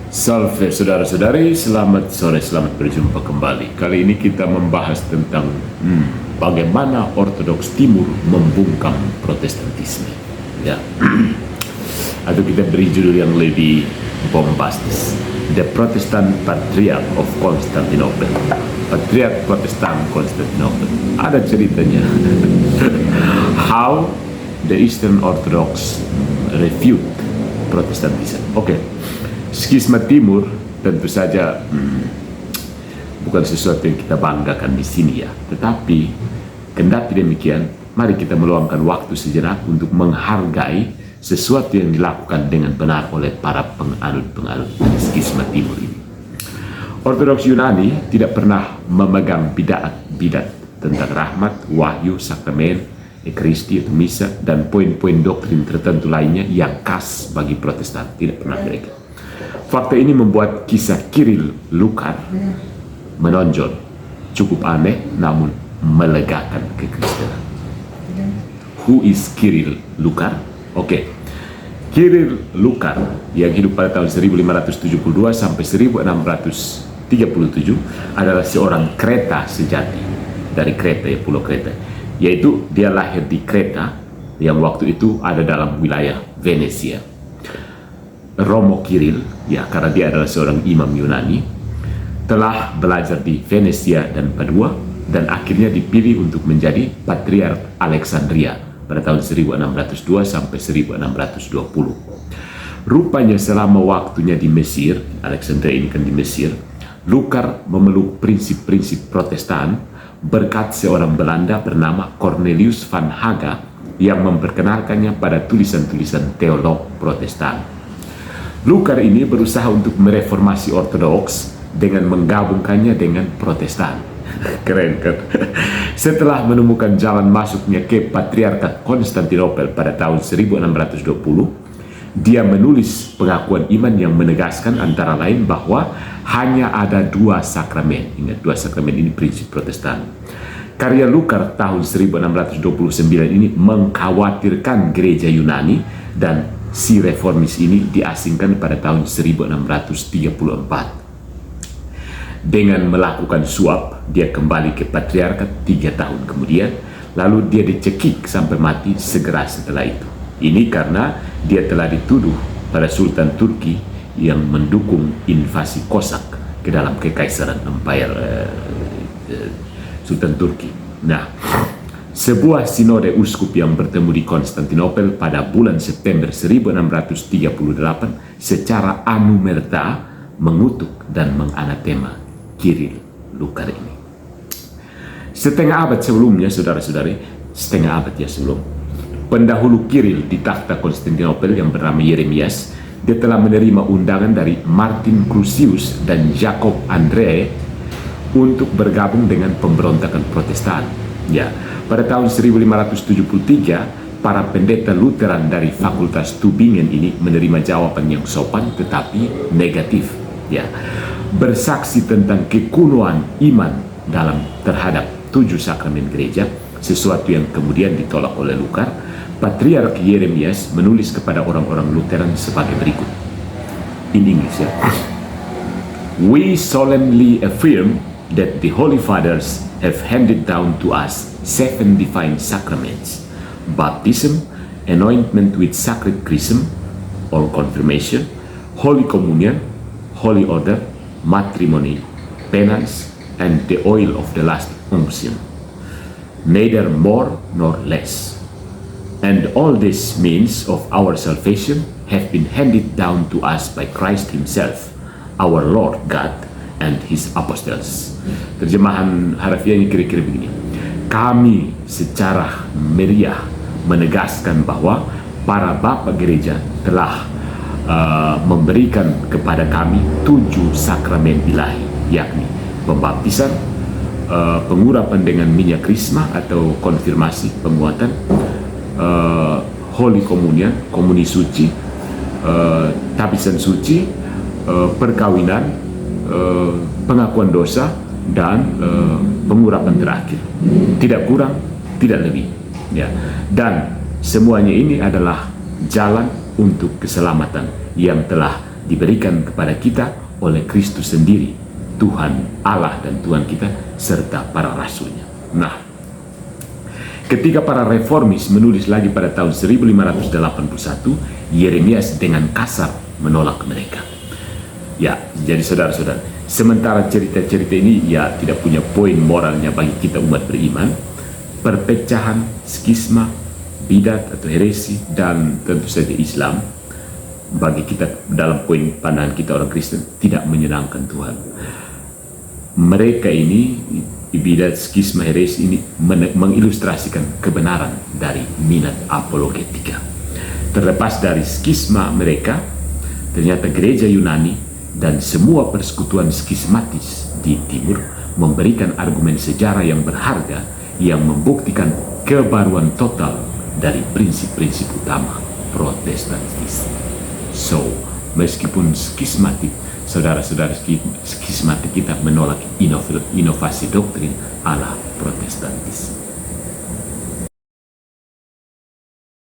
Salve saudara-saudari, selamat sore, selamat berjumpa kembali. Kali ini kita membahas tentang bagaimana Ortodoks Timur membungkam Protestantisme. Ya, atau kita beri judul yang lebih bombastis, The Protestant Patriarch of Constantinople. Patriarch Protestan Constantinople. Ada ceritanya. How the Eastern Orthodox refute Protestantism. Oke. Skisma Timur tentu saja bukan sesuatu yang kita banggakan di sini ya. Tetapi kendati demikian, mari kita meluangkan waktu sejenak untuk menghargai sesuatu yang dilakukan dengan benar oleh para penganut-penganut skisma Timur ini. Ortodoks Yunani tidak pernah memegang bidat tentang rahmat, wahyu, sakramen, ekaristi atau misa, dan poin-poin doktrin tertentu lainnya yang khas bagi Protestan. Tidak pernah mereka. Fakta ini membuat kisah Kiril Lukar menonjol, cukup aneh namun melegakan kekristenan. Who is Kiril Lukar? Oke. Kiril Lukar yang hidup pada tahun 1572 sampai 1637 adalah seorang Kreta sejati, dari Kreta, ya, Pulau Kreta. Yaitu dia lahir di Kreta yang waktu itu ada dalam wilayah Venesia. Romo Kiril, ya, karena dia adalah seorang imam Yunani, telah belajar di Venesia dan Padua dan akhirnya dipilih untuk menjadi Patriark Alexandria pada tahun 1602 sampai 1620. Rupanya selama waktunya di Mesir, Alexandria ini kan di Mesir, Lukar memeluk prinsip-prinsip Protestan berkat seorang Belanda bernama Cornelius van Haga yang memperkenalkannya pada tulisan-tulisan teolog Protestan. Lukar ini berusaha untuk mereformasi Ortodoks dengan menggabungkannya dengan Protestan. Keren kan? Setelah menemukan jalan masuknya ke Patriarkat Konstantinopel pada tahun 1620, dia menulis pengakuan iman yang menegaskan antara lain bahwa hanya ada dua sakramen. Ingat, dua sakramen ini prinsip Protestan. Karya Lukar tahun 1629 ini mengkhawatirkan gereja Yunani dan si reformis ini diasingkan pada tahun 1634. Dengan melakukan suap, dia kembali ke Patriarkat 3 tahun kemudian, lalu dia dicekik sampai mati segera setelah itu. Ini karena dia telah dituduh pada Sultan Turki yang mendukung invasi Kosak ke dalam kekaisaran Empire Sultan Turki. Nah, sebuah sinode uskup yang bertemu di Konstantinopel pada bulan September 1638 secara anumerta mengutuk dan menganatema Kiril Lukar ini. Setengah abad sebelumnya, saudara-saudari, setengah abad ya sebelum, pendahulu Kiril di takhta Konstantinopel yang bernama Yeremias, dia telah menerima undangan dari Martin Crucius dan Jacob Andreae untuk bergabung dengan pemberontakan Protestan. Ya, pada tahun 1573, para pendeta Lutheran dari Fakultas Tübingen ini menerima jawaban yang sopan tetapi negatif. Ya, bersaksi tentang kekunoan iman terhadap 7 sakramen gereja, sesuatu yang kemudian ditolak oleh Lukar. Patriark Yeremias menulis kepada orang-orang Lutheran sebagai berikut. In English, ya. We solemnly affirm that the Holy Fathers have handed down to us 7 divine sacraments: baptism, anointment with sacred chrism or confirmation, Holy Communion, Holy Order, matrimony, penance, and the oil of the last unction, neither more nor less. And all these means of our salvation have been handed down to us by Christ Himself, our Lord God, and His apostles. Terjemahan harfiahnya kira-kira begini. Kami secara meriah menegaskan bahwa para bapak gereja telah memberikan kepada kami 7 sakramen ilahi, yakni pembaptisan, pengurapan dengan minyak krisma atau konfirmasi penguatan, Holy Communion, komuni suci, tabisan suci, perkawinan, pengakuan dosa, dan pengurapan terakhir. Tidak kurang, tidak lebih. Ya. Dan semuanya ini adalah jalan untuk keselamatan yang telah diberikan kepada kita oleh Kristus sendiri, Tuhan Allah dan Tuhan kita, serta para rasulnya. Nah, ketika para reformis menulis lagi pada tahun 1581, Yeremias dengan kasar menolak mereka. Ya, jadi saudara-saudara, sementara cerita-cerita ini ya tidak punya poin moralnya bagi kita umat beriman, perpecahan, skisma, bidat atau heresi, dan tentu saja Islam, bagi kita dalam poin pandangan kita orang Kristen tidak menyenangkan Tuhan. Mereka ini, bidat, skisma, heresi ini mengilustrasikan kebenaran dari minat apologetika. Terlepas dari skisma mereka, ternyata gereja Yunani dan semua persekutuan skismatis di timur memberikan argumen sejarah yang berharga yang membuktikan kebaruan total dari prinsip-prinsip utama Protestantisme. So, meskipun skismatik, saudara-saudara skismatik kita menolak inovasi doktrin ala Protestantisme.